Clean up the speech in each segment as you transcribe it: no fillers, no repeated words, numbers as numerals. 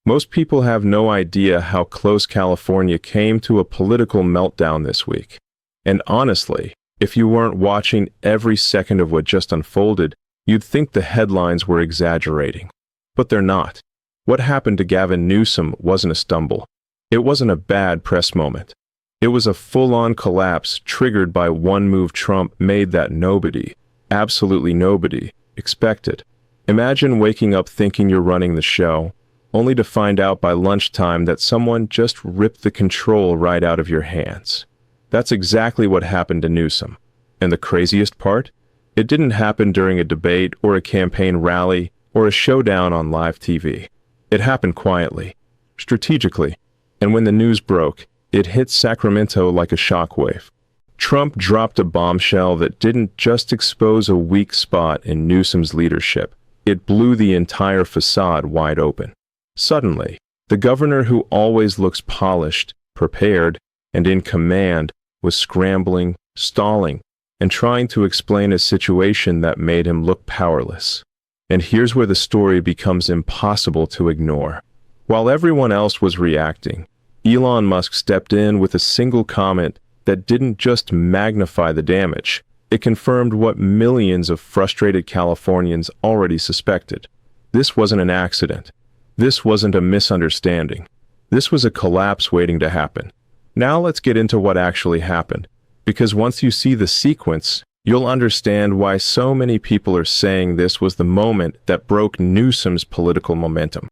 Most people have no idea how close California came to a political meltdown this week. And honestly, if you weren't watching every second of what just unfolded, you'd think the headlines were exaggerating. But they're not. What happened to Gavin Newsom wasn't a stumble. It wasn't a bad press moment. It was a full-on collapse triggered by one move Trump made that nobody, absolutely nobody, expected. Imagine waking up thinking you're running the show, only to find out by lunchtime that someone just ripped the control right out of your hands. That's exactly what happened to Newsom. And the craziest part? It didn't happen during a debate or a campaign rally or a showdown on live TV. It happened quietly, strategically, and when the news broke, it hit Sacramento like a shockwave. Trump dropped a bombshell that didn't just expose a weak spot in Newsom's leadership. It blew the entire facade wide open. Suddenly, the governor who always looks polished, prepared, and in command was scrambling, stalling, and trying to explain a situation that made him look powerless. And here's where the story becomes impossible to ignore. While everyone else was reacting, Elon Musk stepped in with a single comment that didn't just magnify the damage, it confirmed what millions of frustrated Californians already suspected. This wasn't an accident. This wasn't a misunderstanding. This was a collapse waiting to happen. Now let's get into what actually happened, because once you see the sequence, you'll understand why so many people are saying this was the moment that broke Newsom's political momentum.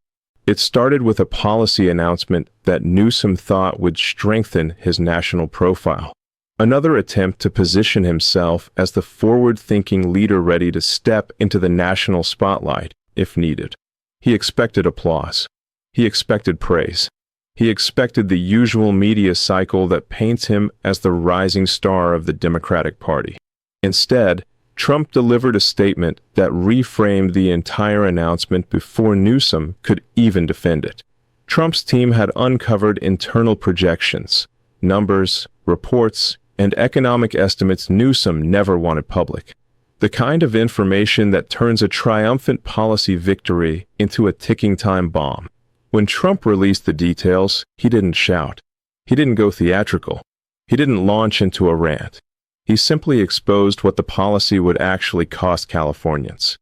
It started with a policy announcement that Newsom thought would strengthen his national profile. Another attempt to position himself as the forward-thinking leader ready to step into the national spotlight, if needed. He expected applause. He expected praise. He expected the usual media cycle that paints him as the rising star of the Democratic Party. Instead, Trump delivered a statement that reframed the entire announcement before Newsom could even defend it. Trump's team had uncovered internal projections, numbers, reports, and economic estimates Newsom never wanted public. The kind of information that turns a triumphant policy victory into a ticking time bomb. When Trump released the details, he didn't shout. He didn't go theatrical. He didn't launch into a rant. He simply exposed what the policy would actually cost Californians.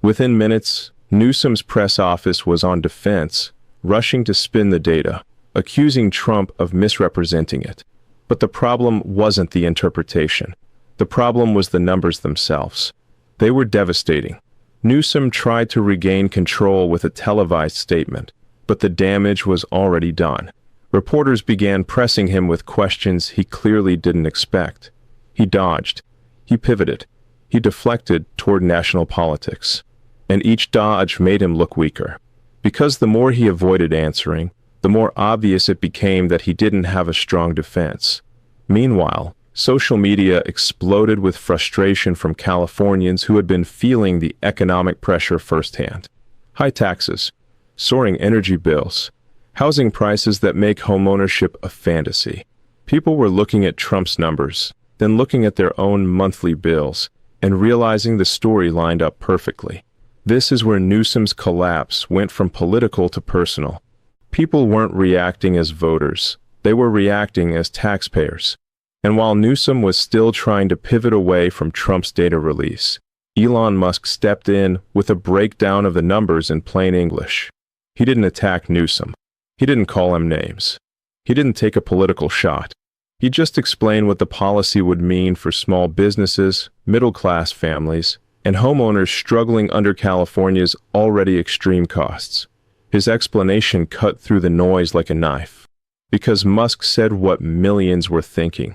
Within minutes, Newsom's press office was on defense, rushing to spin the data, accusing Trump of misrepresenting it. But the problem wasn't the interpretation. The problem was the numbers themselves. They were devastating. Newsom tried to regain control with a televised statement, but the damage was already done. Reporters began pressing him with questions he clearly didn't expect. He dodged. He pivoted. He deflected toward national politics. And each dodge made him look weaker. Because the more he avoided answering, the more obvious it became that he didn't have a strong defense. Meanwhile, social media exploded with frustration from Californians who had been feeling the economic pressure firsthand. High taxes, soaring energy bills, housing prices that make homeownership a fantasy. People were looking at Trump's numbers, then looking at their own monthly bills, and realizing the story lined up perfectly. This is where Newsom's collapse went from political to personal. People weren't reacting as voters, they were reacting as taxpayers. And while Newsom was still trying to pivot away from Trump's data release, Elon Musk stepped in with a breakdown of the numbers in plain English. He didn't attack Newsom. He didn't call him names. He didn't take a political shot. He just explained what the policy would mean for small businesses, middle-class families, and homeowners struggling under California's already extreme costs. His explanation cut through the noise like a knife, because Musk said what millions were thinking.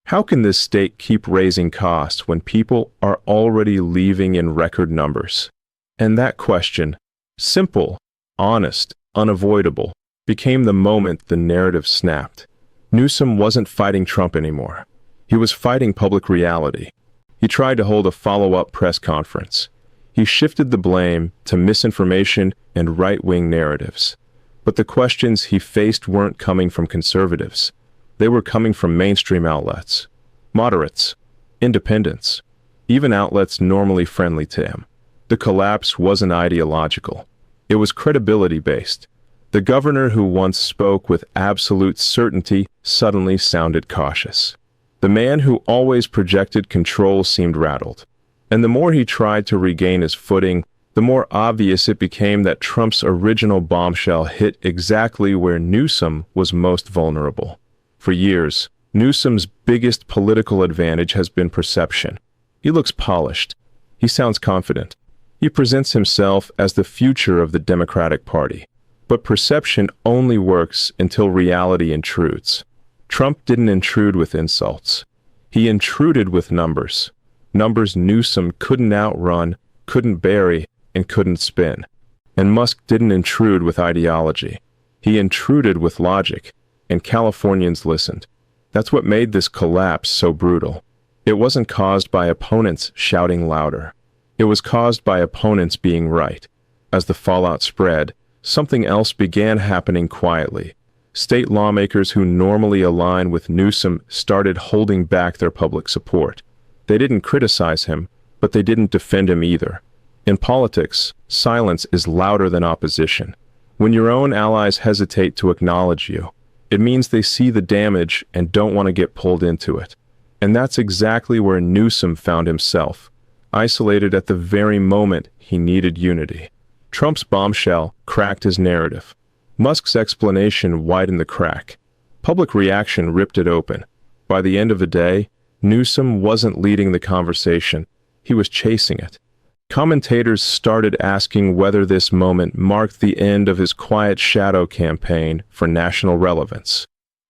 How can this state keep raising costs when people are already leaving in record numbers? And that question, simple, honest, unavoidable, became the moment the narrative snapped. Newsom wasn't fighting Trump anymore. He was fighting public reality. He tried to hold a follow-up press conference. He shifted the blame to misinformation and right-wing narratives. But the questions he faced weren't coming from conservatives. They were coming from mainstream outlets, moderates, independents, even outlets normally friendly to him. The collapse wasn't ideological. It was credibility-based. The governor who once spoke with absolute certainty suddenly sounded cautious. The man who always projected control seemed rattled. And the more he tried to regain his footing, the more obvious it became that Trump's original bombshell hit exactly where Newsom was most vulnerable. For years, Newsom's biggest political advantage has been perception. He looks polished. He sounds confident. He presents himself as the future of the Democratic Party. But perception only works until reality intrudes. Trump didn't intrude with insults. He intruded with numbers. Numbers Newsom couldn't outrun, couldn't bury, and couldn't spin. And Musk didn't intrude with ideology. He intruded with logic, and Californians listened. That's what made this collapse so brutal. It wasn't caused by opponents shouting louder. It was caused by opponents being right. As the fallout spread, something else began happening quietly. State lawmakers who normally align with Newsom started holding back their public support. They didn't criticize him, but they didn't defend him either. In politics, silence is louder than opposition. When your own allies hesitate to acknowledge you, it means they see the damage and don't want to get pulled into it. And that's exactly where Newsom found himself, isolated at the very moment he needed unity. Trump's bombshell cracked his narrative. Musk's explanation widened the crack. Public reaction ripped it open. By the end of the day, Newsom wasn't leading the conversation. He was chasing it. Commentators started asking whether this moment marked the end of his quiet shadow campaign for national relevance.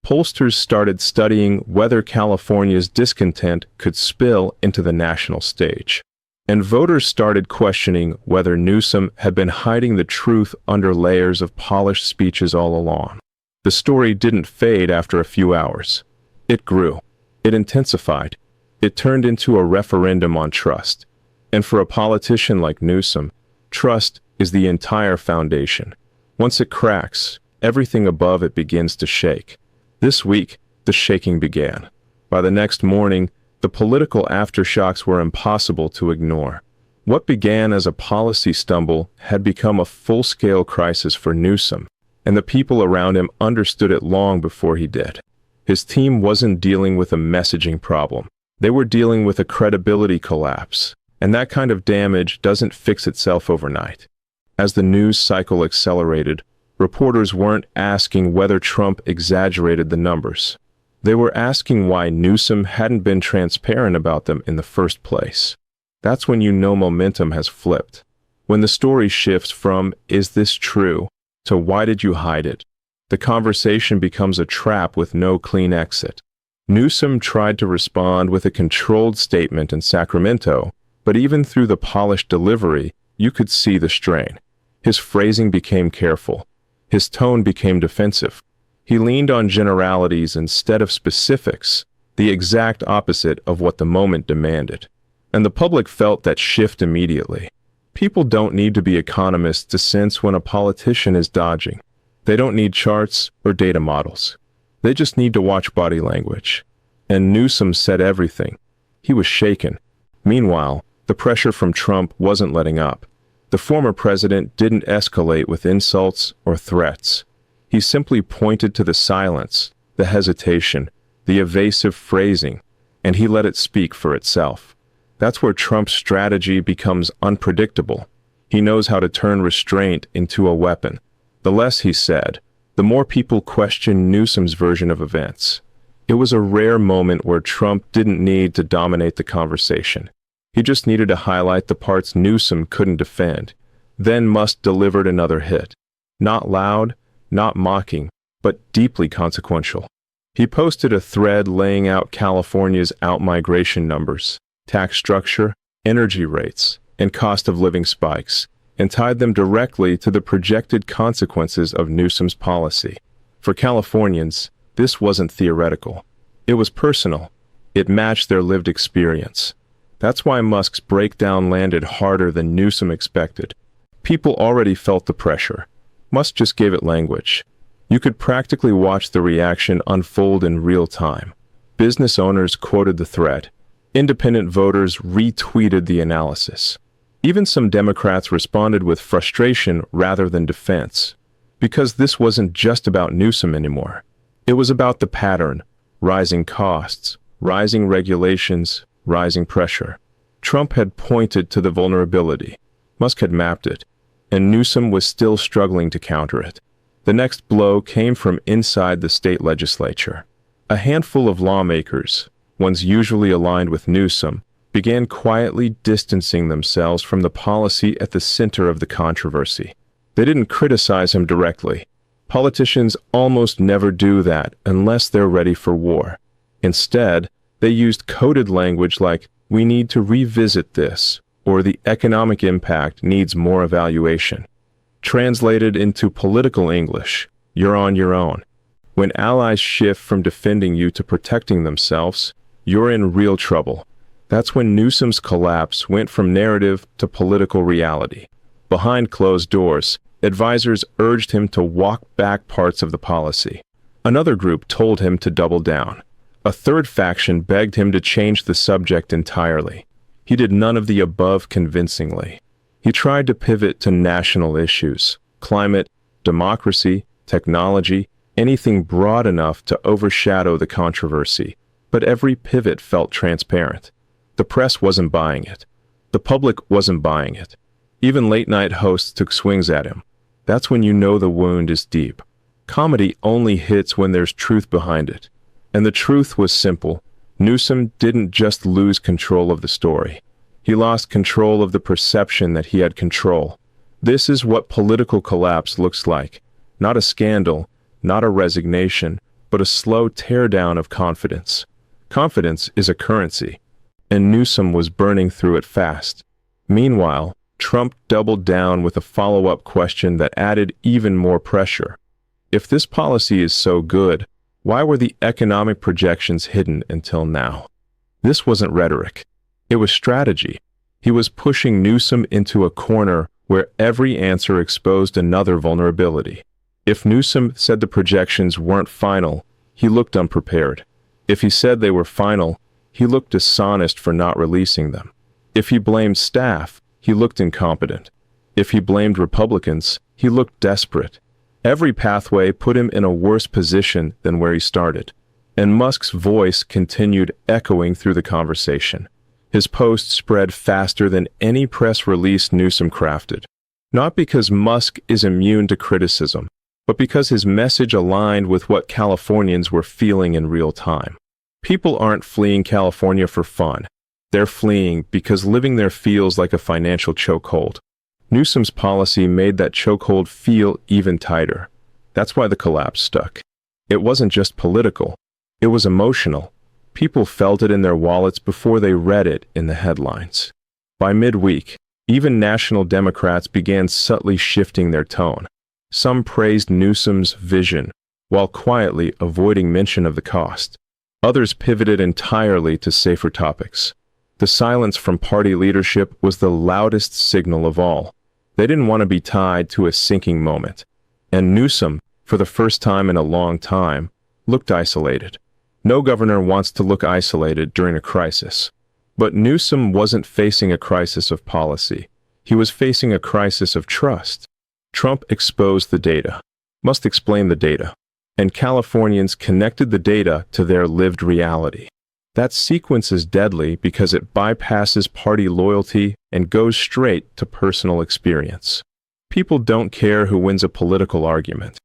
Pollsters started studying whether California's discontent could spill into the national stage. And voters started questioning whether Newsom had been hiding the truth under layers of polished speeches all along. The story didn't fade after a few hours. It grew. It intensified. It turned into a referendum on trust. And for a politician like Newsom, trust is the entire foundation. Once it cracks, everything above it begins to shake. This week, the shaking began. By the next morning, the political aftershocks were impossible to ignore. What began as a policy stumble had become a full-scale crisis for Newsom, and the people around him understood it long before he did. His team wasn't dealing with a messaging problem. They were dealing with a credibility collapse, and that kind of damage doesn't fix itself overnight. As the news cycle accelerated, reporters weren't asking whether Trump exaggerated the numbers. They were asking why Newsom hadn't been transparent about them in the first place. That's when you know momentum has flipped. When the story shifts from, "Is this true?" to "Why did you hide it?" the conversation becomes a trap with no clean exit. Newsom tried to respond with a controlled statement in Sacramento, but even through the polished delivery, you could see the strain. His phrasing became careful. His tone became defensive. He leaned on generalities instead of specifics, the exact opposite of what the moment demanded. And the public felt that shift immediately. People don't need to be economists to sense when a politician is dodging. They don't need charts or data models. They just need to watch body language. And Newsom said everything. He was shaken. Meanwhile, the pressure from Trump wasn't letting up. The former president didn't escalate with insults or threats. He simply pointed to the silence, the hesitation, the evasive phrasing, and he let it speak for itself. That's where Trump's strategy becomes unpredictable. He knows how to turn restraint into a weapon. The less he said, the more people questioned Newsom's version of events. It was a rare moment where Trump didn't need to dominate the conversation. He just needed to highlight the parts Newsom couldn't defend. Then Musk delivered another hit. Not loud, not mocking, but deeply consequential. He posted a thread laying out California's outmigration numbers, tax structure, energy rates, and cost of living spikes, and tied them directly to the projected consequences of Newsom's policy. For Californians, this wasn't theoretical. It was personal. It matched their lived experience. That's why Musk's breakdown landed harder than Newsom expected. People already felt the pressure. Musk just gave it language. You could practically watch the reaction unfold in real time. Business owners quoted the thread. Independent voters retweeted the analysis. Even some Democrats responded with frustration rather than defense. Because this wasn't just about Newsom anymore. It was about the pattern: rising costs, rising regulations, rising pressure. Trump had pointed to the vulnerability. Musk had mapped it, and Newsom was still struggling to counter it. The next blow came from inside the state legislature. A handful of lawmakers, ones usually aligned with Newsom, began quietly distancing themselves from the policy at the center of the controversy. They didn't criticize him directly. Politicians almost never do that unless they're ready for war. Instead, they used coded language like, "We need to revisit this," or "the economic impact needs more evaluation." Translated into political English, you're on your own. When allies shift from defending you to protecting themselves, you're in real trouble. That's when Newsom's collapse went from narrative to political reality. Behind closed doors, advisors urged him to walk back parts of the policy. Another group told him to double down. A third faction begged him to change the subject entirely. He did none of the above convincingly. He tried to pivot to national issues: climate, democracy, technology, anything broad enough to overshadow the controversy. But every pivot felt transparent. The press wasn't buying it. The public wasn't buying it. Even late-night hosts took swings at him. That's when you know the wound is deep. Comedy only hits when there's truth behind it. And the truth was simple. Newsom didn't just lose control of the story. He lost control of the perception that he had control. This is what political collapse looks like. Not a scandal, not a resignation, but a slow teardown of confidence. Confidence is a currency, and Newsom was burning through it fast. Meanwhile, Trump doubled down with a follow-up question that added even more pressure. If this policy is so good, why were the economic projections hidden until now? This wasn't rhetoric. It was strategy. He was pushing Newsom into a corner where every answer exposed another vulnerability. If Newsom said the projections weren't final, he looked unprepared. If he said they were final, he looked dishonest for not releasing them. If he blamed staff, he looked incompetent. If he blamed Republicans, he looked desperate. Every pathway put him in a worse position than where he started. And Musk's voice continued echoing through the conversation. His post spread faster than any press release Newsom crafted. Not because Musk is immune to criticism, but because his message aligned with what Californians were feeling in real time. People aren't fleeing California for fun. They're fleeing because living there feels like a financial chokehold. Newsom's policy made that chokehold feel even tighter. That's why the collapse stuck. It wasn't just political. It was emotional. People felt it in their wallets before they read it in the headlines. By midweek, even national Democrats began subtly shifting their tone. Some praised Newsom's vision, while quietly avoiding mention of the cost. Others pivoted entirely to safer topics. The silence from party leadership was the loudest signal of all. They didn't want to be tied to a sinking moment. And Newsom, for the first time in a long time, looked isolated. No governor wants to look isolated during a crisis. But Newsom wasn't facing a crisis of policy. He was facing a crisis of trust. Trump exposed the data, must explain the data, and Californians connected the data to their lived reality. That sequence is deadly because it bypasses party loyalty and goes straight to personal experience. People don't care who wins a political argument.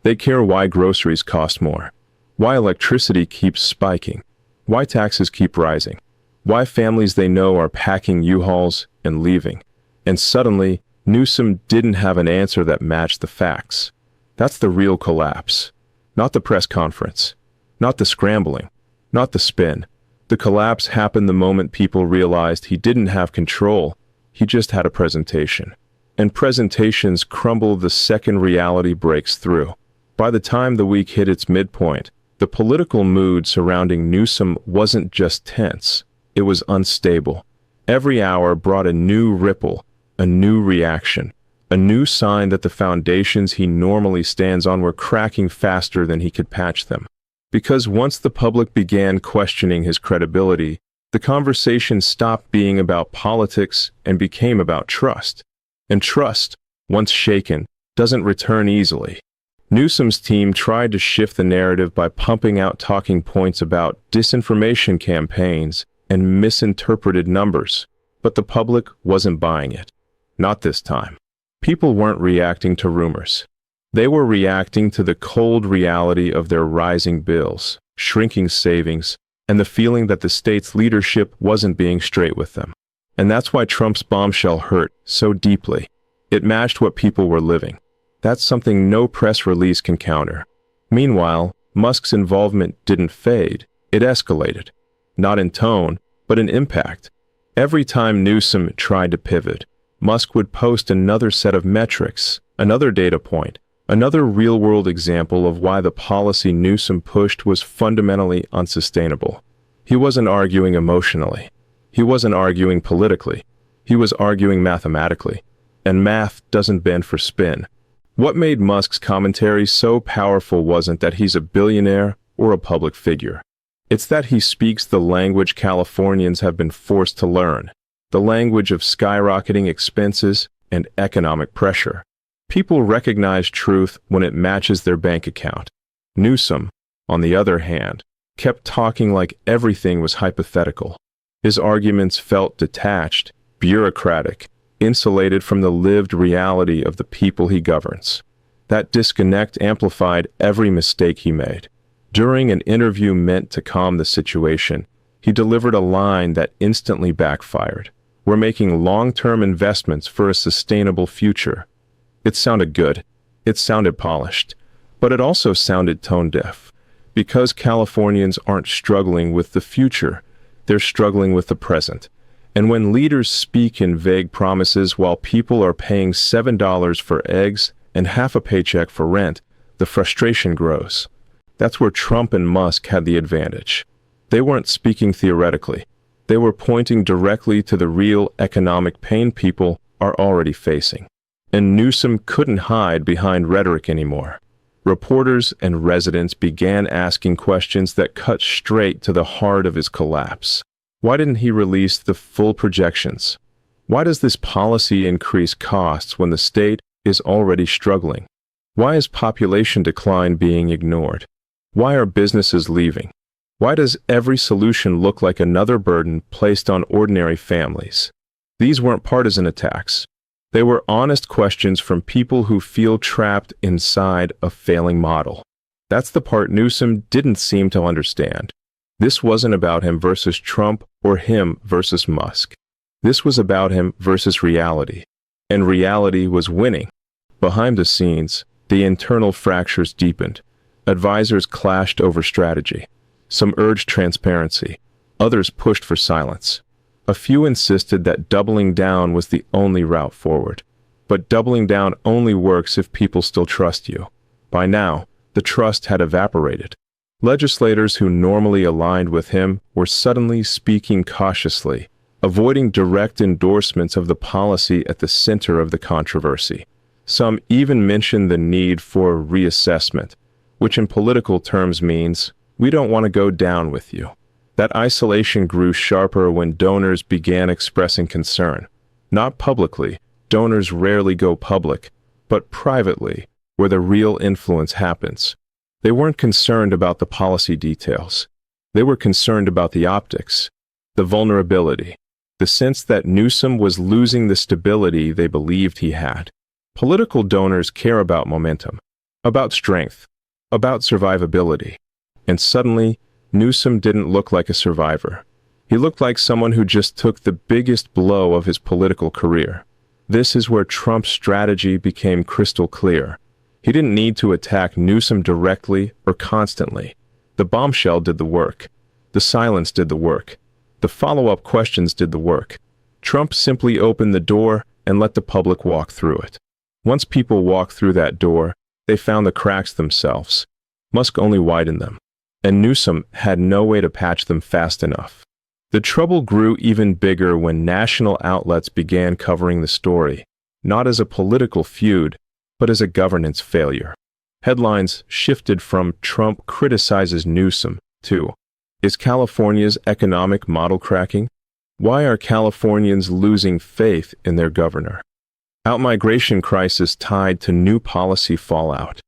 They care why groceries cost more, why electricity keeps spiking, why taxes keep rising, why families they know are packing U-Hauls and leaving. And suddenly, Newsom didn't have an answer that matched the facts. That's the real collapse. Not the press conference, not the scrambling, not the spin. The collapse happened the moment people realized he didn't have control, he just had a presentation. And presentations crumble the second reality breaks through. By the time the week hit its midpoint, the political mood surrounding Newsom wasn't just tense, it was unstable. Every hour brought a new ripple, a new reaction, a new sign that the foundations he normally stands on were cracking faster than he could patch them. Because once the public began questioning his credibility, the conversation stopped being about politics and became about trust. And trust, once shaken, doesn't return easily. Newsom's team tried to shift the narrative by pumping out talking points about disinformation campaigns and misinterpreted numbers, but the public wasn't buying it. Not this time. People weren't reacting to rumors. They were reacting to the cold reality of their rising bills, shrinking savings, and the feeling that the state's leadership wasn't being straight with them. And that's why Trump's bombshell hurt so deeply. It matched what people were living. That's something no press release can counter. Meanwhile, Musk's involvement didn't fade. It escalated. Not in tone, but in impact. Every time Newsom tried to pivot, Musk would post another set of metrics, another data point, another real-world example of why the policy Newsom pushed was fundamentally unsustainable. He wasn't arguing emotionally. He wasn't arguing politically. He was arguing mathematically. And math doesn't bend for spin. What made Musk's commentary so powerful wasn't that he's a billionaire or a public figure. It's that he speaks the language Californians have been forced to learn, the language of skyrocketing expenses and economic pressure. People recognize truth when it matches their bank account. Newsom, on the other hand, kept talking like everything was hypothetical. His arguments felt detached, bureaucratic, insulated from the lived reality of the people he governs. That disconnect amplified every mistake he made. During an interview meant to calm the situation, he delivered a line that instantly backfired. "We're making long-term investments for a sustainable future." It sounded good. It sounded polished. But it also sounded tone-deaf. Because Californians aren't struggling with the future, they're struggling with the present. And when leaders speak in vague promises while people are paying $7 for eggs and half a paycheck for rent, the frustration grows. That's where Trump and Musk had the advantage. They weren't speaking theoretically. They were pointing directly to the real economic pain people are already facing. And Newsom couldn't hide behind rhetoric anymore. Reporters and residents began asking questions that cut straight to the heart of his collapse. Why didn't he release the full projections? Why does this policy increase costs when the state is already struggling? Why is population decline being ignored? Why are businesses leaving? Why does every solution look like another burden placed on ordinary families? These weren't partisan attacks. They were honest questions from people who feel trapped inside a failing model. That's the part Newsom didn't seem to understand. This wasn't about him versus Trump or him versus Musk. This was about him versus reality. And reality was winning. Behind the scenes, the internal fractures deepened. Advisors clashed over strategy. Some urged transparency. Others pushed for silence. A few insisted that doubling down was the only route forward. But doubling down only works if people still trust you. By now, the trust had evaporated. Legislators who normally aligned with him were suddenly speaking cautiously, avoiding direct endorsements of the policy at the center of the controversy. Some even mentioned the need for reassessment, which in political terms means, we don't want to go down with you. That isolation grew sharper when donors began expressing concern. Not publicly, donors rarely go public, but privately, where the real influence happens. They weren't concerned about the policy details. They were concerned about the optics, the vulnerability, the sense that Newsom was losing the stability they believed he had. Political donors care about momentum, about strength, about survivability. And suddenly, Newsom didn't look like a survivor. He looked like someone who just took the biggest blow of his political career. This is where Trump's strategy became crystal clear. He didn't need to attack Newsom directly or constantly. The bombshell did the work. The silence did the work. The follow-up questions did the work. Trump simply opened the door and let the public walk through it. Once people walked through that door, they found the cracks themselves. Musk only widened them. And Newsom had no way to patch them fast enough. The trouble grew even bigger when national outlets began covering the story, not as a political feud, but as a governance failure. Headlines shifted from "Trump criticizes Newsom" to "Is California's economic model cracking? Why are Californians losing faith in their governor?" Outmigration crisis tied to new policy fallout.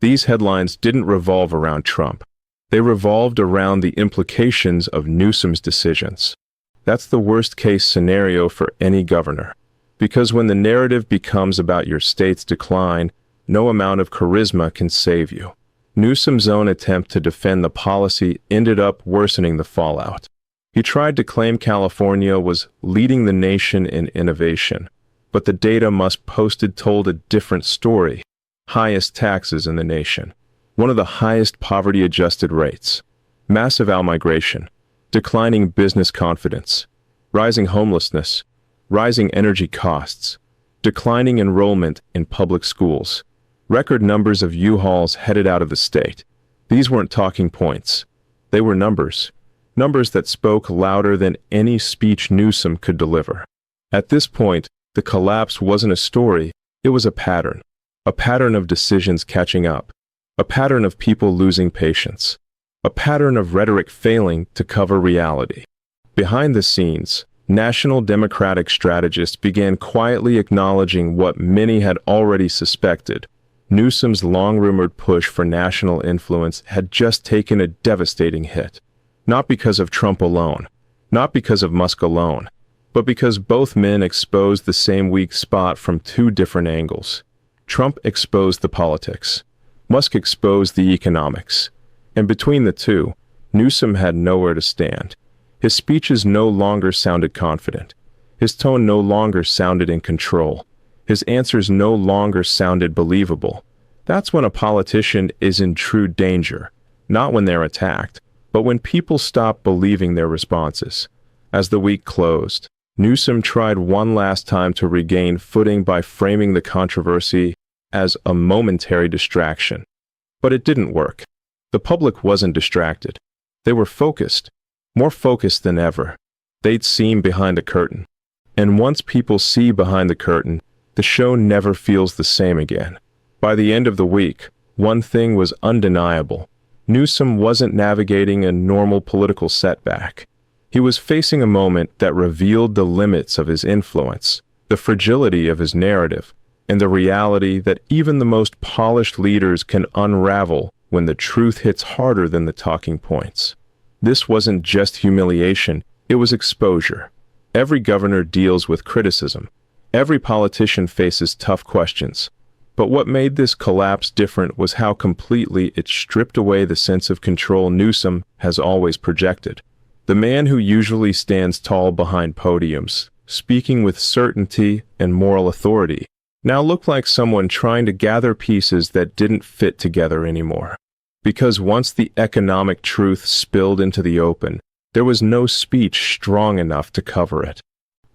These headlines didn't revolve around Trump. They revolved around the implications of Newsom's decisions. That's the worst-case scenario for any governor. Because when the narrative becomes about your state's decline, no amount of charisma can save you. Newsom's own attempt to defend the policy ended up worsening the fallout. He tried to claim California was leading the nation in innovation, but the data Musk posted told a different story. Highest taxes in the nation, one of the highest poverty-adjusted rates, massive outmigration, declining business confidence, rising homelessness, rising energy costs, declining enrollment in public schools, record numbers of U-Hauls headed out of the state. These weren't talking points. They were numbers. Numbers that spoke louder than any speech Newsom could deliver. At this point, the collapse wasn't a story, it was a pattern of decisions catching up, a pattern of people losing patience, a pattern of rhetoric failing to cover reality. Behind the scenes, national Democratic strategists began quietly acknowledging what many had already suspected. Newsom's long-rumored push for national influence had just taken a devastating hit. Not because of Trump alone, not because of Musk alone, but because both men exposed the same weak spot from two different angles. Trump exposed the politics. Musk exposed the economics. And between the two, Newsom had nowhere to stand. His speeches no longer sounded confident. His tone no longer sounded in control. His answers no longer sounded believable. That's when a politician is in true danger, not when they're attacked, but when people stop believing their responses. As the week closed, Newsom tried one last time to regain footing by framing the controversy as a momentary distraction. But it didn't work. The public wasn't distracted. They were focused, more focused than ever. They'd seen behind the curtain. And once people see behind the curtain, the show never feels the same again. By the end of the week, one thing was undeniable. Newsom wasn't navigating a normal political setback. He was facing a moment that revealed the limits of his influence, the fragility of his narrative, and the reality that even the most polished leaders can unravel when the truth hits harder than the talking points. This wasn't just humiliation, it was exposure. Every governor deals with criticism. Every politician faces tough questions. But what made this collapse different was how completely it stripped away the sense of control Newsom has always projected. The man who usually stands tall behind podiums, speaking with certainty and moral authority, now looked like someone trying to gather pieces that didn't fit together anymore. Because once the economic truth spilled into the open, there was no speech strong enough to cover it.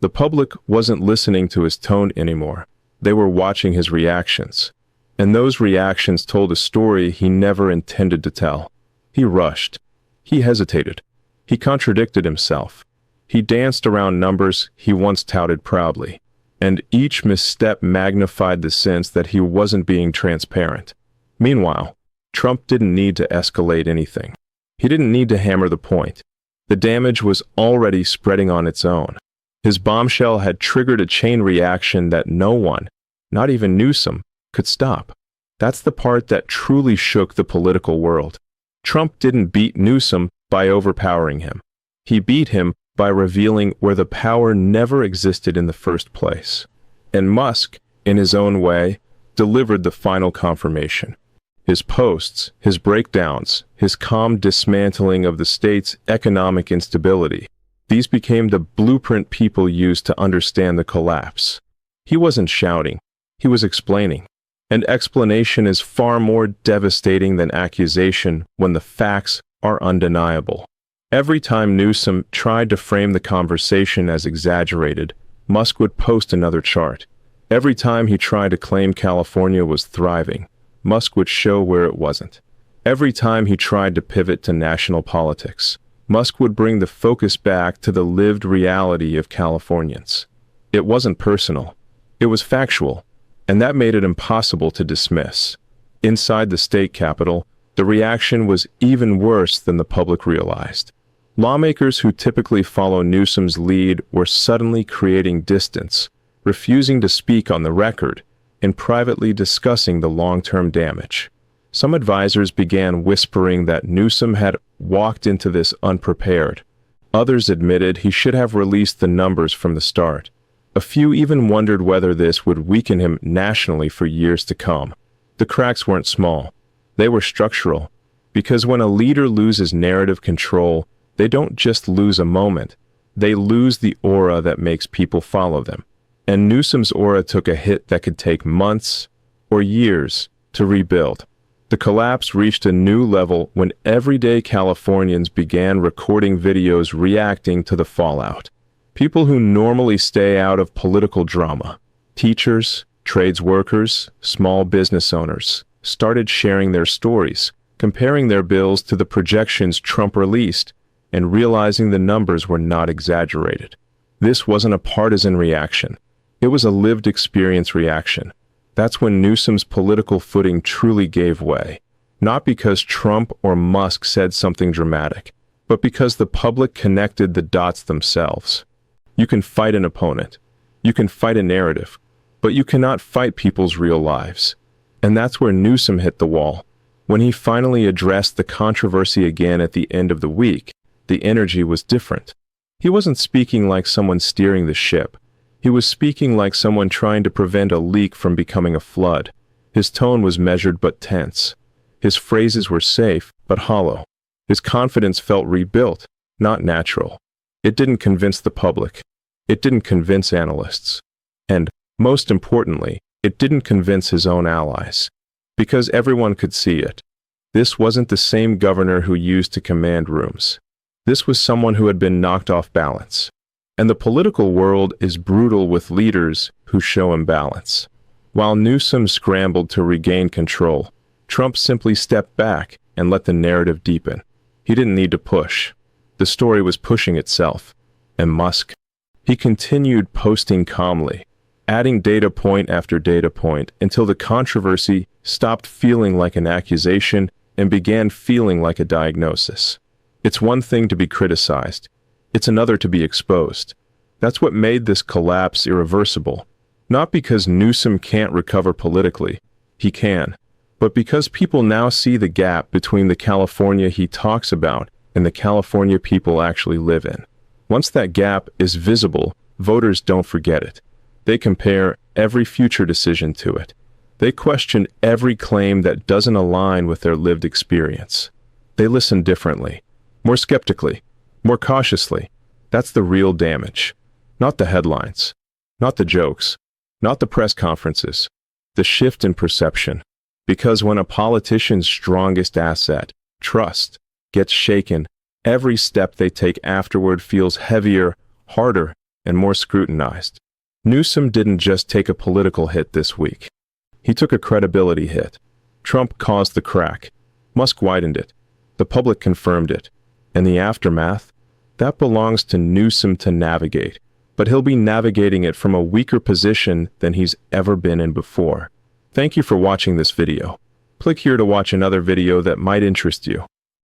The public wasn't listening to his tone anymore. They were watching his reactions. And those reactions told a story he never intended to tell. He rushed. He hesitated. He contradicted himself. He danced around numbers he once touted proudly. And each misstep magnified the sense that he wasn't being transparent. Meanwhile, Trump didn't need to escalate anything. He didn't need to hammer the point. The damage was already spreading on its own. His bombshell had triggered a chain reaction that no one, not even Newsom, could stop. That's the part that truly shook the political world. Trump didn't beat Newsom by overpowering him. He beat him by revealing where the power never existed in the first place. And Musk, in his own way, delivered the final confirmation. His posts, his breakdowns, his calm dismantling of the state's economic instability, these became the blueprint people used to understand the collapse. He wasn't shouting, he was explaining. And explanation is far more devastating than accusation when the facts are undeniable. Every time Newsom tried to frame the conversation as exaggerated, Musk would post another chart. Every time he tried to claim California was thriving, Musk would show where it wasn't. Every time he tried to pivot to national politics, Musk would bring the focus back to the lived reality of Californians. It wasn't personal. It was factual, and that made it impossible to dismiss. Inside the state capitol, the reaction was even worse than the public realized. Lawmakers who typically follow Newsom's lead were suddenly creating distance, refusing to speak on the record, and privately discussing the long-term damage. Some advisors began whispering that Newsom had walked into this unprepared. Others admitted he should have released the numbers from the start. A few even wondered whether this would weaken him nationally for years to come. The cracks weren't small. They were structural. Because when a leader loses narrative control, they don't just lose a moment. They lose the aura that makes people follow them. And Newsom's aura took a hit that could take months or years to rebuild. The collapse reached a new level when everyday Californians began recording videos reacting to the fallout. People who normally stay out of political drama, teachers, trades workers, small business owners, started sharing their stories, comparing their bills to the projections Trump released, and realizing the numbers were not exaggerated. This wasn't a partisan reaction. It was a lived experience reaction. That's when Newsom's political footing truly gave way. Not because Trump or Musk said something dramatic, but because the public connected the dots themselves. You can fight an opponent. You can fight a narrative. But you cannot fight people's real lives. And that's where Newsom hit the wall. When he finally addressed the controversy again at the end of the week, the energy was different. He wasn't speaking like someone steering the ship. He was speaking like someone trying to prevent a leak from becoming a flood. His tone was measured but tense. His phrases were safe but hollow. His confidence felt rebuilt, not natural. It didn't convince the public. It didn't convince analysts. And, most importantly, it didn't convince his own allies. Because everyone could see it. This wasn't the same governor who used to command rooms. This was someone who had been knocked off balance. And the political world is brutal with leaders who show imbalance. While Newsom scrambled to regain control, Trump simply stepped back and let the narrative deepen. He didn't need to push. The story was pushing itself. And Musk? He continued posting calmly, adding data point after data point until the controversy stopped feeling like an accusation and began feeling like a diagnosis. It's one thing to be criticized. It's another to be exposed. That's what made this collapse irreversible. Not because Newsom can't recover politically. He can. But because people now see the gap between the California he talks about and the California people actually live in. Once that gap is visible, voters don't forget it. They compare every future decision to it. They question every claim that doesn't align with their lived experience. They listen differently, more skeptically, more cautiously. That's the real damage. Not the headlines, not the jokes, not the press conferences. The shift in perception. Because when a politician's strongest asset, trust, gets shaken, every step they take afterward feels heavier, harder, and more scrutinized. Newsom didn't just take a political hit this week. He took a credibility hit. Trump caused the crack. Musk widened it. The public confirmed it. And the aftermath? That belongs to Newsom to navigate. But he'll be navigating it from a weaker position than he's ever been in before. Thank you for watching this video. Click here to watch another video that might interest you.